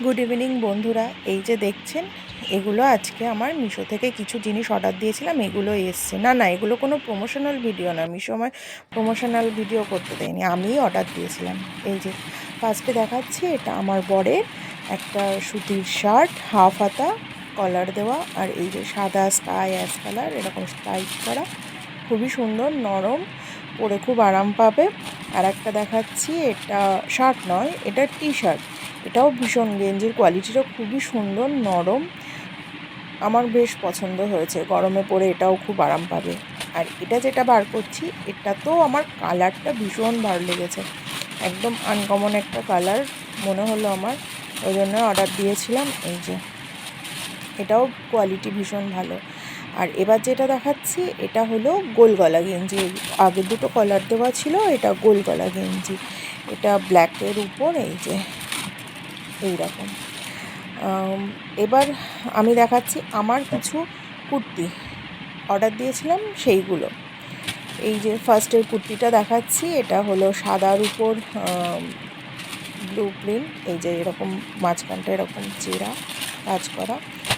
Good evening বন্ধুরা, এই যে দেখছেন এগুলো আজকে আমার মিশো থেকে কিছু জিনিস অর্ডার দিয়েছিলাম, এগুলো এসছে। না, এগুলো কোনো প্রমোশনাল ভিডিও না, মিশো আমায় প্রমোশনাল ভিডিও করতে দেয়নি, আমিই অর্ডার দিয়েছিলাম। এই যে ফার্স্টে দেখাচ্ছি, এটা আমার বরের একটা সুতির শার্ট, হাফ হাতা, কলার দেওয়া, আর এই যে সাদা স্কাই অ্যাশ কালার এরকম স্ট্রাইপ করা, খুবই সুন্দর, নরম, পরে খুব আরাম পাবে। আর একটা দেখাচ্ছি, এটা শার্ট নয়, এটা টি শার্ট, এটাও ভীষণ, গেঞ্জির কোয়ালিটিটাও খুবই সুন্দর, নরম, আমার বেশ পছন্দ হয়েছে, গরমে পরে এটাও খুব আরাম পাবে। আর এটা যেটা বার করছি, এটা তো আমার কালারটা ভীষণ ভালো লেগেছে, একদম আনকমন একটা কালার মনে হলো আমার, ওই জন্য অর্ডার দিয়েছিলাম। এই যে এটাও কোয়ালিটি ভীষণ ভালো। আর এবার যেটা দেখাচ্ছি, এটা হলো গোল গলা গেঞ্জি, আগের দুটো কলার দেওয়া ছিল, এটা গোল গলা গেঞ্জি, এটা ব্ল্যাকের উপর এই যে এইরকম। এবার আমি দেখাচ্ছি আমার কিছু কুর্তি অর্ডার দিয়েছিলাম সেইগুলো। এই যে ফার্স্টের কুর্তিটা দেখাচ্ছি, এটা হলো সাদার উপর ব্লু প্রিন্ট, এই যে এরকম মাঝখানটা এরকম চেরা কাজ করা,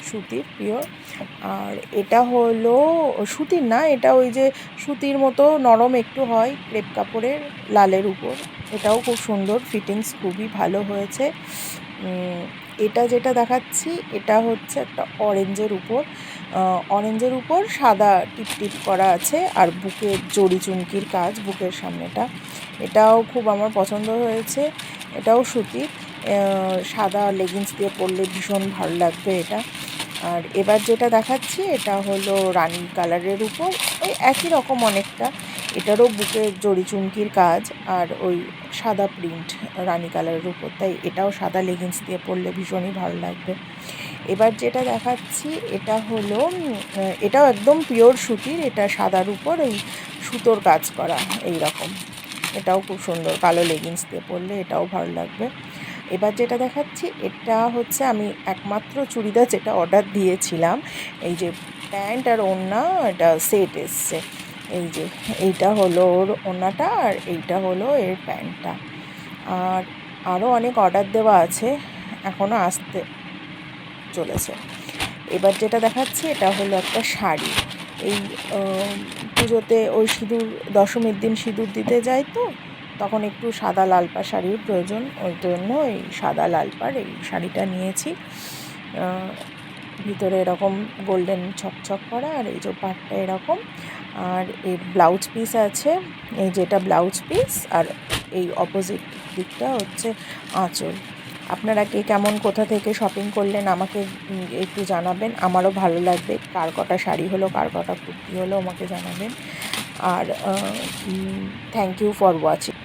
সুতির পিওর। আর এটা হলো সুতির না, এটা ওই যে সুতির মতো নরম একটু হয়, ক্রেপ কাপড়ের, লালের উপর, এটাও খুব সুন্দর, ফিটিংস খুবই ভালো হয়েছে। এটা যেটা দেখাচ্ছি, এটা হচ্ছে একটা অরেঞ্জের উপর সাদা টিপ টিপ করা আছে, আর বুকের জড়ি চুমকির কাজ বুকের সামনেটা, এটাও খুব আমার পছন্দ হয়েছে। এটাও সুতির, সাদা লেগিংস দিয়ে পরলে ভীষণ ভালো লাগবে এটা। আর এবার যেটা দেখাচ্ছি, এটা হলো রানী কালারের উপর, ওই একই রকম অনেকটা, এটারও বুকে জড়ি চুমকির কাজ, আর ওই সাদা প্রিন্ট রানী কালারের উপর, তাই এটাও সাদা লেগিংস দিয়ে পরলে ভীষণই ভালো লাগবে। এবার যেটা দেখাচ্ছি, এটা হলো এটাও একদম পিওর সুতির, এটা সাদার উপর ওই সুতোর কাজ করা এই রকম, এটাও খুব সুন্দর, কালো লেগিংস দিয়ে পরলে এটাও ভালো লাগবে। এবার যেটা দেখাচ্ছি, এটা হচ্ছে আমি একমাত্র চুড়িদার যেটা অর্ডার দিয়েছিলাম, এই যে প্যান্ট আর ওড়না, এটা সেট এসছে। এই যে এইটা হলো ওর ওড়নাটা, আর এইটা হলো এর প্যান্টটা। আর আরও অনেক অর্ডার দেওয়া আছে, এখনও আসতে চলেছে। এবার যেটা দেখাচ্ছি, এটা হলো একটা শাড়ি, এই পুজোতে ওই সিঁদুর, দশমীর দিন সিঁদুর দিতে যায় তো, তখন একটু সাদা লালপা শাড়ির প্রয়োজন, ওই জন্য এই সাদা লালপার এই শাড়িটা নিয়েছি। ভিতরে এরকম গোল্ডেন ছকছক করা, আর এই যে পাটটা এরকম, আর এর ব্লাউজ পিস আছে, এই যেটা ব্লাউজ পিস, আর এই অপোজিট দিকটা হচ্ছে আঁচল। আপনারা কে কেমন কোথা থেকে শপিং করলেন আমাকে একটু জানাবেন, আমারও ভালো লাগবে, কার কটা শাড়ি হলো, কার কটা কুর্তি হলো আমাকে জানাবেন। আর থ্যাংক ইউ ফর ওয়াচিং।